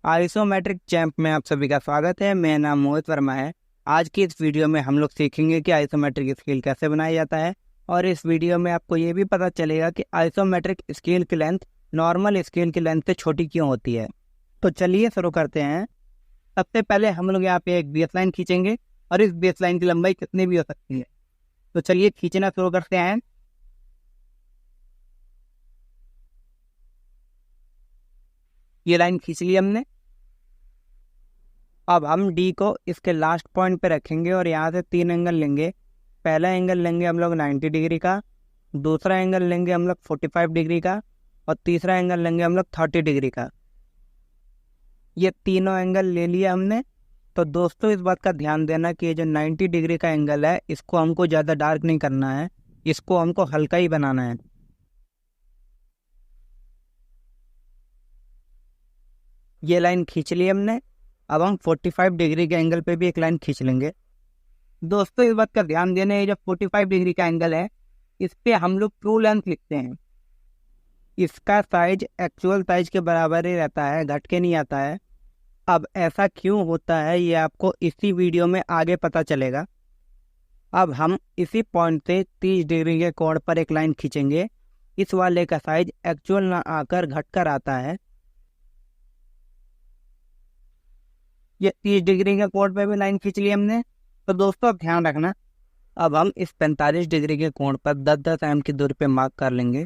Isometric champ में आप सभी का स्वागत है। मेरा नाम मोहित वर्मा है। आज की इस वीडियो में हम लोग सीखेंगे कि आइसोमेट्रिक स्केल कैसे बनाया जाता है, और इस वीडियो में आपको ये भी पता चलेगा कि आइसोमेट्रिक स्केल की लेंथ नॉर्मल स्केल की लेंथ से छोटी क्यों होती है। तो चलिए शुरू करते हैं। सबसे पहले हम लोग यहाँ पे एक बेस लाइन खींचेंगे और इस बेस लाइन की लंबाई कितनी भी हो सकती है। तो चलिए खींचना शुरू करते हैं। ये लाइन खींच ली हमने। अब हम डी को इसके लास्ट पॉइंट पे रखेंगे और यहाँ से 3 एंगल लेंगे। पहला एंगल लेंगे हम लोग 90 डिग्री का, दूसरा एंगल लेंगे हम लोग 45 डिग्री का, और तीसरा एंगल लेंगे हम लोग 30 डिग्री का। ये तीनों एंगल ले लिया हमने। तो दोस्तों, इस बात का ध्यान देना कि ये जो 90 डिग्री का एंगल है, इसको हमको ज़्यादा डार्क नहीं करना है, इसको हमको हल्का ही बनाना है। ये लाइन खींच ली हमने। अब हम 45 डिग्री के एंगल पे भी एक लाइन खींच लेंगे। दोस्तों, इस बात का ध्यान देना है, जो 45 डिग्री का एंगल है, इस पे हम लोग ट्रू लेंथ लिखते हैं। इसका साइज एक्चुअल साइज के बराबर ही रहता है, घट के नहीं आता है। अब ऐसा क्यों होता है, ये आपको इसी वीडियो में आगे पता चलेगा। अब हम इसी पॉइंट से 30 डिग्री के कोण पर एक लाइन खींचेंगे। इस वाले का साइज एक्चुअल ना आकर घट कर आता है। ये 30 डिग्री के कोण पे भी लाइन खींच ली हमने। तो दोस्तों, अब ध्यान रखना, अब हम इस 45 डिग्री के कोण पर 10-10 एम की दूरी पे मार्क कर लेंगे।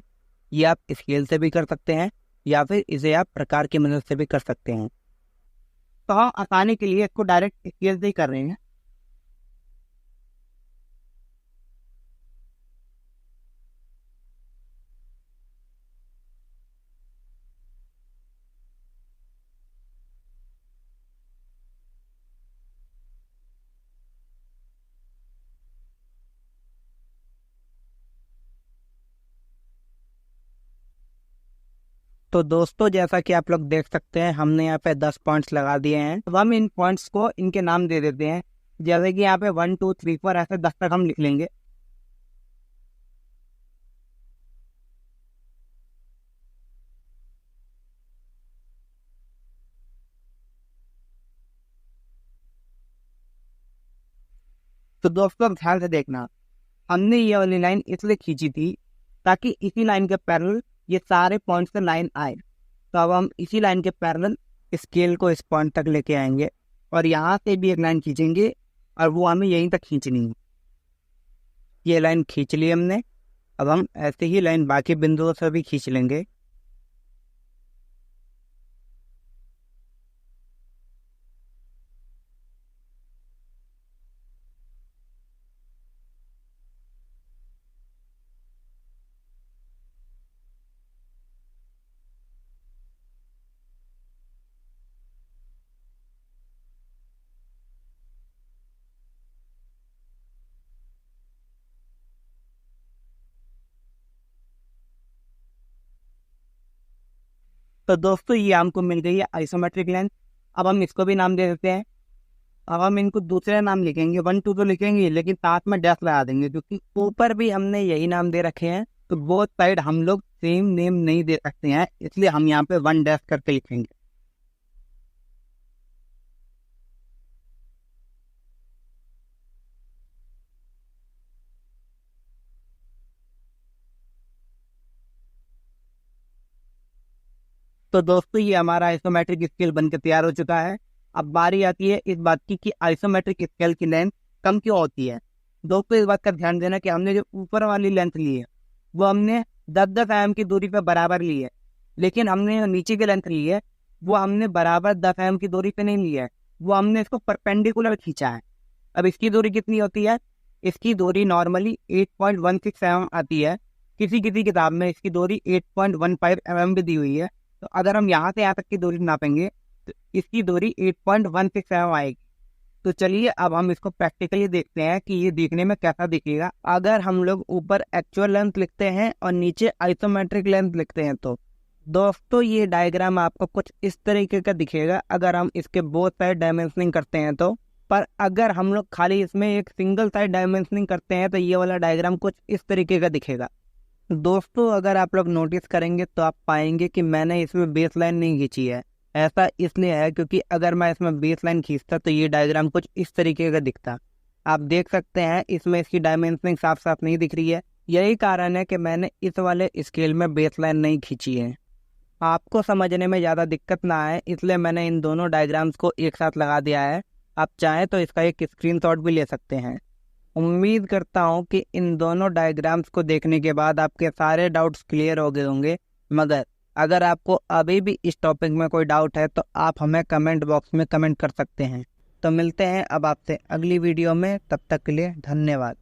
ये आप स्केल से भी कर सकते हैं या फिर इसे आप प्रकार की मदद से भी कर सकते हैं। तो हम आसानी के लिए इसको डायरेक्ट स्केल से ही कर रहे हैं। तो दोस्तों, जैसा कि आप लोग देख सकते हैं, हमने यहाँ पे 10 पॉइंट्स लगा दिए हैं। अब हम इन पॉइंट्स को इनके नाम दे देते हैं। जैसे कि यहाँ पे 1 2 3 4 ऐसे 10 तक हम लिख लेंगे। तो दोस्तों, ध्यान से देखना, हमने ये वाली लाइन इसलिए खींची थी ताकि इसी लाइन के पैरेलल ये सारे पॉइंट्स से लाइन आए। तो अब हम इसी लाइन के पैरेलल स्केल को इस पॉइंट तक लेके आएंगे और यहाँ से भी एक लाइन खींचेंगे और वो हमें यहीं तक खींचनी है। ये लाइन खींच ली हमने। अब हम ऐसे ही लाइन बाकी बिंदुओं से भी खींच लेंगे। तो दोस्तों, ये हमको मिल गई है आइसोमेट्रिक लाइन। अब हम इसको भी नाम दे देते हैं। अब हम इनको दूसरे नाम लिखेंगे, 1 2 तो लिखेंगे, लेकिन साथ में डैश लगा देंगे, क्योंकि ऊपर भी हमने यही नाम दे रखे हैं। तो बोथ साइड हम लोग सेम नेम नहीं दे सकते हैं, इसलिए हम यहाँ पे 1 डैश करके लिखेंगे। तो दोस्तों, ये हमारा आइसोमेट्रिक स्केल बनकर तैयार हो चुका है। अब बारी आती है इस बात की कि आइसोमेट्रिक स्केल की लेंथ कम क्यों होती है। दोस्तों, इस बात का ध्यान देना कि हमने जो ऊपर वाली लेंथ ली है, वो हमने 10-10 एम की दूरी पर बराबर ली है, लेकिन हमने जो नीचे की लेंथ ली है, वो हमने बराबर 10 एम की दूरी पे नहीं ली है, वो हमने इसको परपेंडिकुलर खींचा है। अब इसकी दूरी कितनी होती है? इसकी दूरी नॉर्मली 8.16 mm आती है। किसी किसी किताब में इसकी दूरी 8.15 mm भी दी हुई है। तो अगर हम यहाँ से यहाँ तक की दूरी नापेंगे तो इसकी दूरी 8.16 mm आएगी। तो चलिए, अब हम इसको प्रैक्टिकली देखते हैं कि ये देखने में कैसा दिखेगा अगर हम लोग ऊपर एक्चुअल लेंथ लिखते हैं और नीचे आइसोमेट्रिक लेंथ लिखते हैं। तो दोस्तों, ये डायग्राम आपको कुछ इस तरीके का दिखेगा अगर हम इसके बोथ साइड डायमेंशनिंग करते हैं तो। पर अगर हम लोग खाली इसमें एक सिंगल साइड डायमेंशनिंग करते हैं तो ये वाला डायग्राम कुछ इस तरीके का दिखेगा। दोस्तों, अगर आप लोग नोटिस करेंगे तो आप पाएंगे कि मैंने इसमें बेस लाइन नहीं खींची है। ऐसा इसलिए है क्योंकि अगर मैं इसमें बेस लाइन खींचता तो ये डायग्राम कुछ इस तरीके का दिखता। आप देख सकते हैं इसमें इसकी डायमेंशनिंग साफ साफ नहीं दिख रही है। यही कारण है कि मैंने इस वाले स्केल में बेस लाइन नहीं खींची है। आपको समझने में ज़्यादा दिक्कत ना आए इसलिए मैंने इन दोनों डायग्राम्स को एक साथ लगा दिया है। आप चाहें तो इसका एक स्क्रीनशॉट भी ले सकते हैं। उम्मीद करता हूँ कि इन दोनों डायग्राम्स को देखने के बाद आपके सारे डाउट्स क्लियर हो गए होंगे। मगर अगर आपको अभी भी इस टॉपिक में कोई डाउट है तो आप हमें कमेंट बॉक्स में कमेंट कर सकते हैं। तो मिलते हैं अब आपसे अगली वीडियो में, तब तक के लिए धन्यवाद।